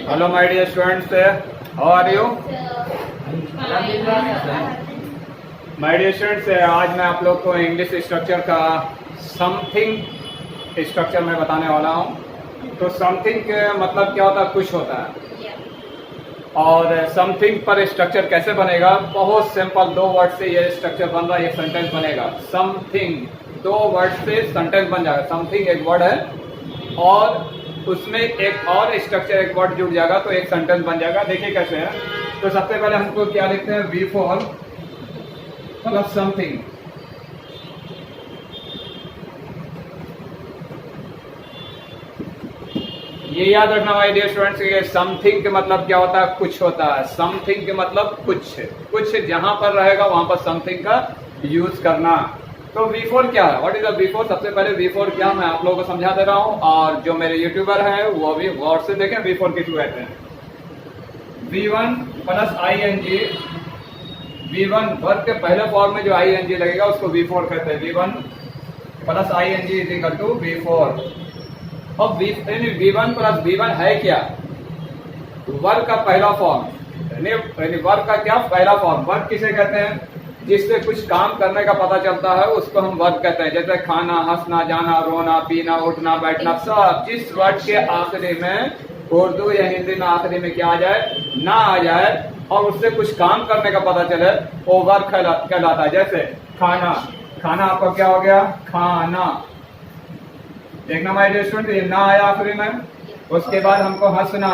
Hello my dear students, how are you? My dear students, आज मैं आप लोग को इंग्लिश स्ट्रक्चर का समथिंग स्ट्रक्चर में बताने वाला हूँ। तो समथिंग के मतलब क्या होता है? कुछ होता है। और समथिंग पर स्ट्रक्चर कैसे बनेगा? बहुत सिंपल, दो वर्ड से ये स्ट्रक्चर बन रहा है, एक सेंटेंस बनेगा। समथिंग, दो वर्ड से सेंटेंस बन जाएगा। समथिंग एक वर्ड है और उसमें एक और स्ट्रक्चर एक वर्ड जुड़ जाएगा तो एक सेंटेंस बन जाएगा। देखिए कैसे है। तो सबसे पहले हमको क्या लिखते हैं? Before plus something. ये याद रखना माय डियर स्टूडेंट्स कि समथिंग के मतलब क्या होता है? कुछ होता है। समथिंग के मतलब कुछ जहां पर रहेगा वहां पर समथिंग का यूज करना। तो बिफोर क्या है? What is the before? सबसे पहले बिफोर क्या मैं आप लोगों को समझा दे रहा हूं और जो मेरे यूट्यूबर हैं वो भी गौर से देखें बिफोर किसको कहते हैं। V1 plus ING, V1 verb के पहले फॉर्म में जो ING लगेगा उसको बिफोर कहते हैं। V1 plus ING is equal to before. अब V1 प्लस V1 है क्या? वर्ब का पहला फॉर्म, यानी वर्ब का क्या पहला फॉर्म। वर्ब किसे कहते हैं? जिससे कुछ काम करने का पता चलता है उसको हम वर्ब कहते हैं। जैसे खाना, हंसना, जाना, रोना, पीना, उठना, बैठना, सब जिस वर्ड के आखिरी में उर्दू या हिंदी में आखिरी में क्या आ जाए? ना आ जाए और उससे कुछ काम करने का पता चले वो वर्ब कहलाता है। जैसे खाना, खाना आपका क्या हो गया? खाना। देखना माय डियर स्टूडेंट, ये ना आया आखिरी में। उसके बाद हमको हंसना,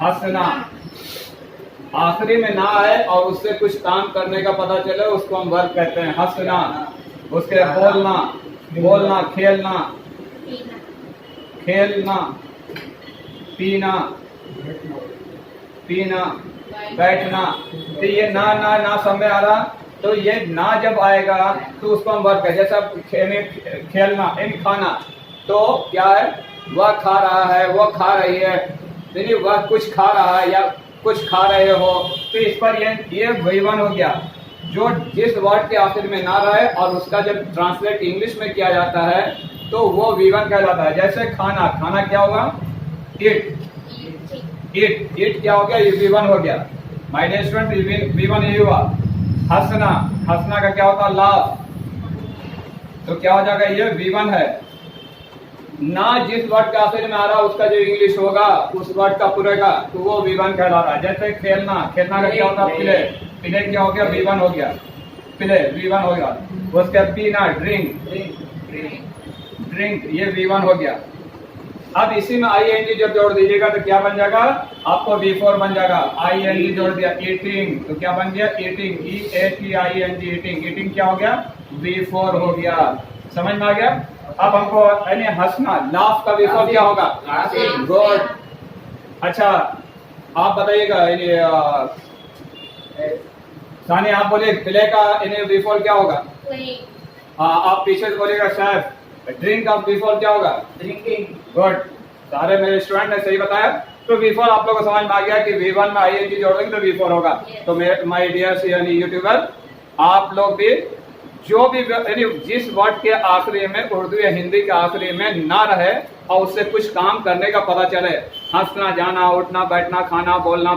हंसना आखिरी में ना आए और उससे कुछ काम करने का पता चले उसको हम वर्ब कहते हैं, हंसना। उसके बोलना, बोलना, खेलना, खेलना, पीना, पीना, बैठना। तो ये ना समझ आ रहा? तो ये ना जब आएगा तो उसको हम वर्ब कहते हैं। जैसा खेलना, इन खाना, तो क्या है? वह खा रहा है, वह खा रही है, यानी वह कुछ खा रहा है या कुछ खा रहे हो। तो इस पर ये V1 हो गया। जो जिस वर्ड के आखिर में ना रहे और उसका जब ट्रांसलेट इंग्लिश में किया जाता है तो वो V1 कहलाता है। जैसे खाना, खाना क्या होगा? इट, इट, इट क्या हो गया? ये V1 हो गया। माय डियर स्टूडेंट, V1 ये हुआ। हंसना, हंसना का क्या होता है? लाफ। तो क्या हो जाएगा? ये V1 है। ना जिस वर्ड के आखिर में आ रहा उसका जो इंग्लिश होगा उस वर्ड का पूरेगा तो वो V1 कहला रहा है। जैसे खेलना, खेलना का क्या होता है? प्ले, प्ले क्या हो गया? V1 हो गया। प्ले V1 हो गया। उसके पीना, ड्रिंक, ड्रिंक, ये V1 हो गया। अब इसी में ING जब जोड़ दीजिएगा तो क्या बन जाएगा? आपको V4 बन जाएगा। ING जोड़ दिया, ईटिंग, तो क्या बन गया? ईटिंग, EATING, ईटिंग, ईटिंग क्या हो गया? V4 हो गया। समझ में आ गया? अब हमको यानी हंसना, लाफ का V4 क्या होगा? गुड। अच्छा आप बताइएगा, सानी आप बोलिए प्ले का V4 क्या होगा? आप पीछे से बोलिएगा शेफ। ड्रिंक का V4 क्या होगा? ड्रिंकिंग। गुड, सारे मेरे स्टूडेंट ने सही बताया। तो V4 आप लोगों को समझ में आ गया कि V1 में ING जोड़ देंगे तो V4 होगा। तो माय डियर यानी यूट्यूबर, आप लोग भी जो भी यानी जिस वर्ड के आखिरी में उर्दू या हिंदी के आखिरी में ना रहे और उससे कुछ काम करने का पता चले, हंसना, जाना, उठना, बैठना, खाना, बोलना,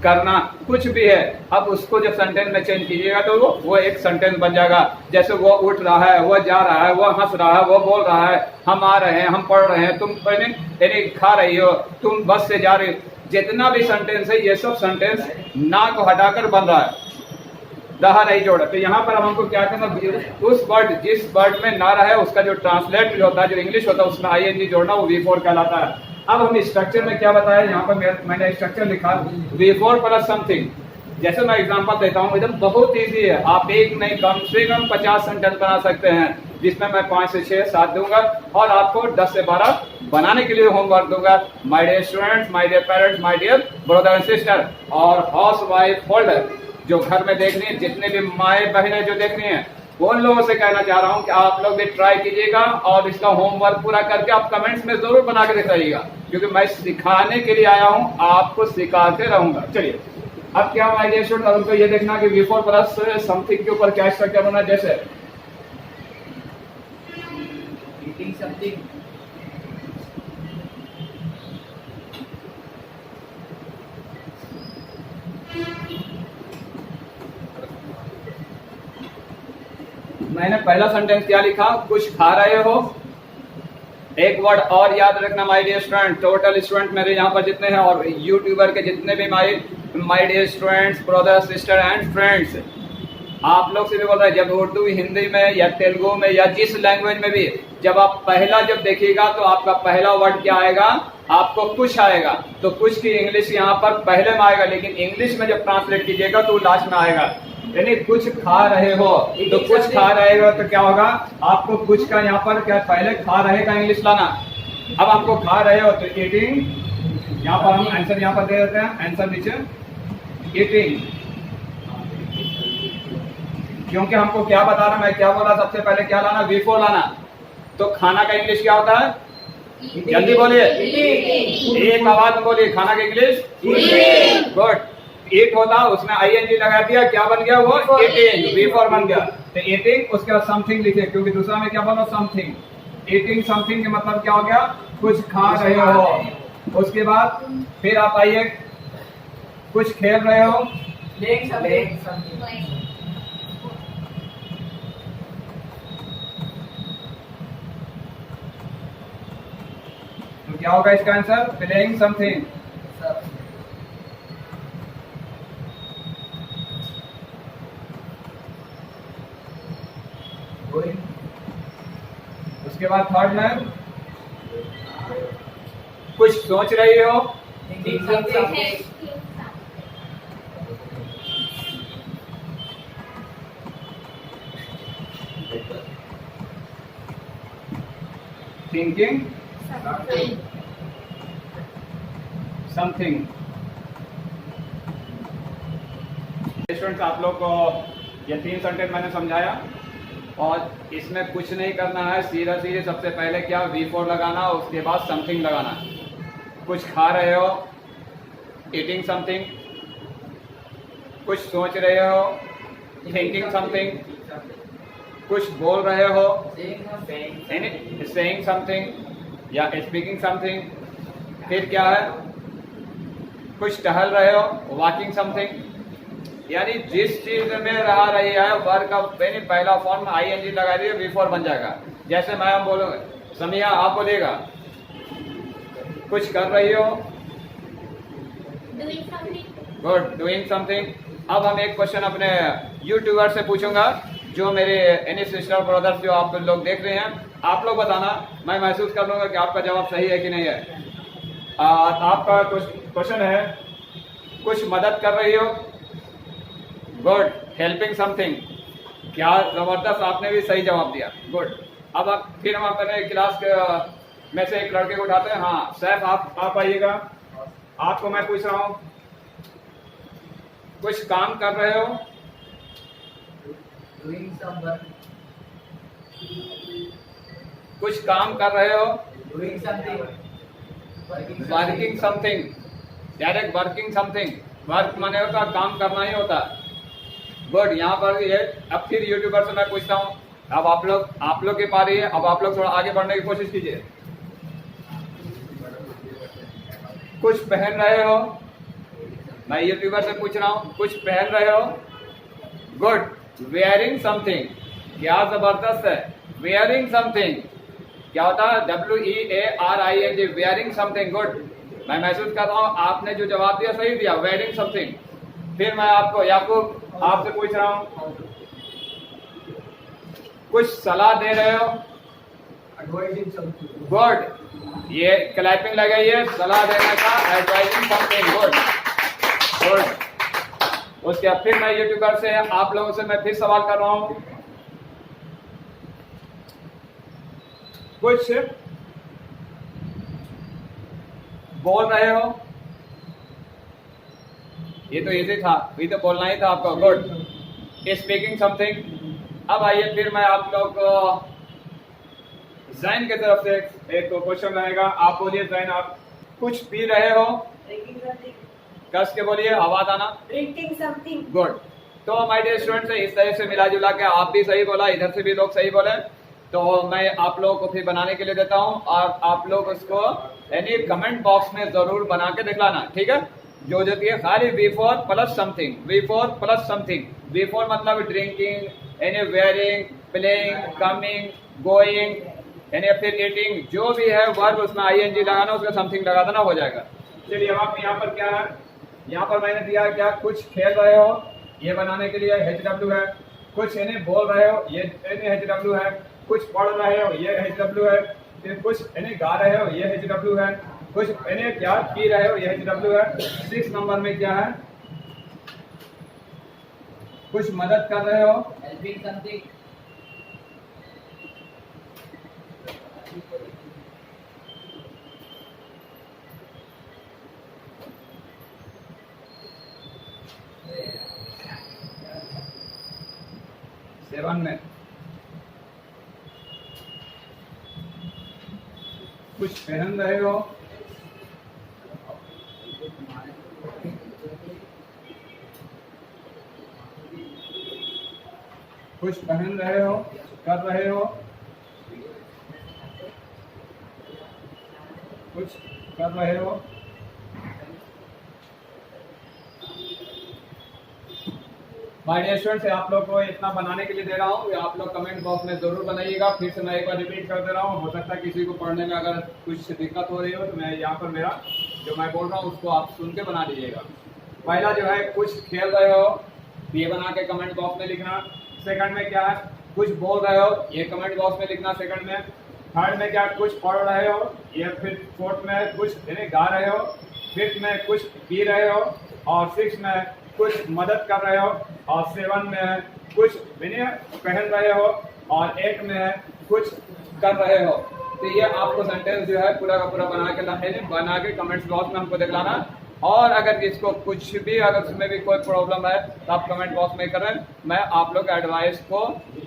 करना, कुछ भी है, अब उसको जब सेंटेंस में चेंज कीजिएगा तो वो एक सेंटेंस बन जाएगा। जैसे वो उठ रहा है, वो जा रहा है, वो हंस रहा है, वो बोल रहा है, हम आ रहे हैं, हम पढ़ रहे हैं, तुम यानी खा रही हो, तुम बस से जा रही हो। जितना भी सेंटेंस है ये सब सेंटेंस ना को हटाकर बन रहा है, रहा नहीं जोड़ा। तो यहाँ पर हमको क्या करना? उस वर्ड जिस वर्ड में ना रहे उसका जो ट्रांसलेट होता है, जो इंग्लिश होता है, उसमें ING जोड़ना, वो V4 कहलाता है। अब हम स्ट्रक्चर में क्या बताया? यहाँ पर मैंने स्ट्रक्चर लिखा V4 प्लस समथिंग। जैसे मैं एग्जांपल देता हूँ, एकदम बहुत इजी है। आप एक नहीं कम से कम 50 सेंटेंस बना सकते हैं, जिसमें मैं 5 से 6 7 दूंगा और आपको 10 से 12 बनाने के लिए होमवर्क दूंगा। My dear students, my dear parents, my dear brother and sister और हाउस वाइफ होल्डर जो घर में देखनी है, जितने भी माए बहनें जो देखनी है, उन लोगों से कहना चाह रहा हूं कि आप लोग भी ट्राई कीजिएगा और इसका होमवर्क पूरा करके आप कमेंट्स में जरूर बना के दिखाइएगा, क्योंकि मैं सिखाने के लिए आया हूं, आपको सिखाते रहूंगा। चलिए अब क्या माय डियर स्टूडेंट, उनको ये देखना कि V4 प्लस समथिंग के ऊपर क्या स्ट्रक्चर बना। जैसे मैंने पहला सेंटेंस क्या लिखा, कुछ खा रहे हो। एक वर्ड और याद रखना my dear student, total student मेरे यहाँ पर जितने हैं और यूट्यूबर के जितने भी my dear students, brother sister and friends, आप लोग से भी बोल रहे हैं, जब उर्दू हिंदी में या तेलुगु में या जिस लैंग्वेज में भी जब आप पहला जब देखिएगा तो आपका पहला वर्ड क्या आएगा, आपको कुछ आएगा। तो कुछ की इंग्लिश यहाँ पर पहले में आएगा, लेकिन इंग्लिश में जब ट्रांसलेट कीजिएगा तो लास्ट में आएगा। यानी कुछ खा रहे हो, तो कुछ खा रहे हो तो क्या होगा, आपको कुछ का यहाँ पर क्या पहले खा रहे का इंग्लिश लाना। अब आपको खा रहे हो तो ईटिंग, यहाँ पर हम आंसर यहाँ पर दे देते हैं, आंसर नीचे ईटिंग। क्योंकि हमको क्या बता रहा, मैं क्या बोला सबसे पहले, क्या लाना, बिफोर लाना। तो खाना का इंग्लिश क्या होता है, जल्दी बोलिए, एक आवाज में बोलिए, खाना का इंग्लिश गुड। ईट होता, उसमें आईएनजी लगा दिया, क्या बन गया वो, ईटिंग, बिफोर बन गया। तो ईटिंग, उसके बाद समथिंग लिखे, क्योंकि दूसरा में क्या बोला, समथिंग। ईटिंग समथिंग का मतलब क्या हो गया, कुछ खा रहे हो। उसके बाद फिर आप आइए, कुछ खेल रहे हो, तो क्या होगा इसका आंसर, प्लेइंग समथिंग। उसके बाद थर्ड में कुछ सोच रही हो, थिंकिंग समथिंग। स्टूडेंट्स, आप लोग को ये 3 सेंटेंस मैंने समझाया और इसमें कुछ नहीं करना है, सीधा सीधे सबसे पहले क्या, V4 लगाना, उसके बाद समथिंग लगाना। कुछ खा रहे हो, ईटिंग समथिंग, कुछ सोच रहे हो, थिंकिंग समथिंग, कुछ बोल रहे हो, सेइंग समथिंग या स्पीकिंग समथिंग। फिर क्या है, कुछ टहल रहे हो, वॉकिंग समथिंग। यानी जिस चीज में रहा रही है वर्ब का पहला फॉर्म में आईएनजी लगा दिए, V4 बन जाएगा। जैसे मैं हम बोलूंगा, समिया आप बोलिएगा, कुछ कर रही हो, गुड, डूइंग समथिंग। अब हम एक क्वेश्चन अपने यूट्यूबर से पूछूंगा, जो मेरे एनी सिस्टर ब्रदर्स जो आप लोग देख रहे हैं, आप लोग बताना, मैं महसूस कर लूंगा कि आपका जवाब सही है कि नहीं है। आपका क्वेश्चन है, कुछ मदद कर रही हो, गुड, हेल्पिंग समथिंग। क्या जबरदस्त, आपने भी सही जवाब दिया, गुड। अब फिर हम अपने क्लास में से एक लड़के को उठाते हैं। हाँ सैफ, आप आइएगा, आपको मैं पूछ रहा हूँ, कुछ काम कर रहे हो, कुछ काम कर रहे हो, working something, direct working something. Work माने होता काम करना ही होता है, गुड। यहाँ पर ये अब फिर यूट्यूबर से मैं पूछता हूँ, अब आप लोग के पारी है, अब आप लोग थोड़ा आगे बढ़ने की कोशिश कीजिए। कुछ पहन रहे हो, मैं यूट्यूबर से पूछ रहा हूँ, कुछ पहन रहे हो, गुड। वेयरिंग समथिंग, क्या जबरदस्त है, वेयरिंग समथिंग क्या होता है, WEARING, वेयरिंग समथिंग, गुड। मैं महसूस कर रहा हूँ आपने जो जवाब दिया सही दिया, वेयरिंग समथिंग। फिर मैं आपको याकूब आपसे पूछ रहा हूँ, कुछ सलाह दे रहे हो, गुड। ये क्लैपिंग लगाइए, सलाह देने का, एडवाइजिंग समथिंग, गुड गुड। उसके बाद फिर मैं यूट्यूबर से आप लोगों से मैं फिर सवाल कर रहा हूँ, कुछ बोल रहे हो, ये तो इजी था, ये तो बोलना ही था आपको, गुड। Speaking something. अब आइए फिर मैं आप लोग को जैन की तरफ से एक क्वेश्चन रहेगा, आप बोलिए जैन, आप कुछ पी रहे हो, कस के बोलिए, आवाज आना, ड्रिंकिंग समथिंग, गुड। तो माय डियर स्टूडेंट्स, इस तरह से मिला जुला के आप भी सही बोला, इधर से भी लोग सही बोले, तो मैं आप लोगों को फिर बनाने के लिए देता हूं और आप लोग उसको यानी कमेंट बॉक्स में जरूर बना के दिखलाना, ठीक है। जो दिए खाली V4 plus something, V4 plus something. V4 मतलब ड्रिंकिंग, यानी वेयरिंग, प्लेइंग, कमिंग, गोइंग, यानी फिर ईटिंग, जो भी है वर्ब उसमें ING लगाना, उसका समथिंग लगा देना, हो जाएगा। चलिए अब आप यहाँ पर क्या है, यहाँ पर मैंने दिया है क्या, कुछ खेल रहे हो, ये बनाने के लिए HW है, कुछ यानी बोल रहे हो, ये HW है, कुछ पढ़ रहे हो, ये HW है, फिर कुछ यानी गा रहे हो, ये HW है, कुछ यानी क्या पी रहे हो, ये HW है। 6 नंबर में क्या है, कुछ मदद कर रहे हो, helping something, 7 में कुछ पहन रहे हो, कुछ पहन रहे हो, कर रहे हो, कुछ कर रहे हो। माय डियर स्टूडेंट्स, आप लोग को इतना बनाने के लिए दे रहा हूँ, आप लोग कमेंट बॉक्स में जरूर बनाइएगा। फिर से मैं एक बार रिपीट कर दे रहा हूँ, हो सकता है किसी को पढ़ने में अगर कुछ दिक्कत हो रही हो तो मैं यहाँ पर मेरा जो मैं बोल रहा हूँ उसको आप सुन के बना लीजिएगा। पहला जो है, कुछ खेल रहे हो, ये बना के कमेंट बॉक्स में लिखना। सेकंड में क्या है, कुछ बोल रहे हो, ये कमेंट बॉक्स में लिखना सेकंड में। थर्ड में क्या, कुछ पढ़ रहे हो, ये फिर फोर्थ में कुछ यानी गा रहे हो, फिफ्थ में कुछ पी रहे हो, और सिक्स में कुछ मदद कर रहे हो, और 7 में कुछ पहन रहे हो, और 8 में कुछ कर रहे हो। तो ये आपको सेंटेंस जो है पूरा का पूरा बना के कमेंट्स बॉक्स में हमको दिखलाना। और अगर इसको कुछ भी अगर उसमें भी कोई प्रॉब्लम है तो आप कमेंट बॉक्स में करें, मैं आप लोग एडवाइस को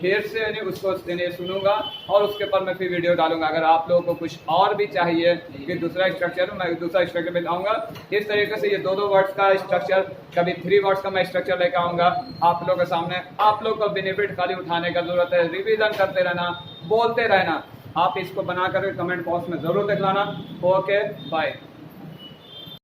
फिर से यानी उसको सुनूंगा और उसके ऊपर मैं फिर वीडियो डालूंगा। अगर आप लोगों को कुछ और भी चाहिए कि दूसरा स्ट्रक्चर, मैं दूसरा स्ट्रक्चर में लाऊंगा। इस तरीके से ये 2-2 वर्ड्स का स्ट्रक्चर, कभी 3 वर्ड्स का मैं स्ट्रक्चर लेकर आऊंगा आप लोगों के सामने। आप लोग को बेनिफिट खाली उठाने का जरूरत है, रिविजन करते रहना, बोलते रहना। आप इसको बना कर कमेंट बॉक्स में जरूर दिखलाना। Okay, bye.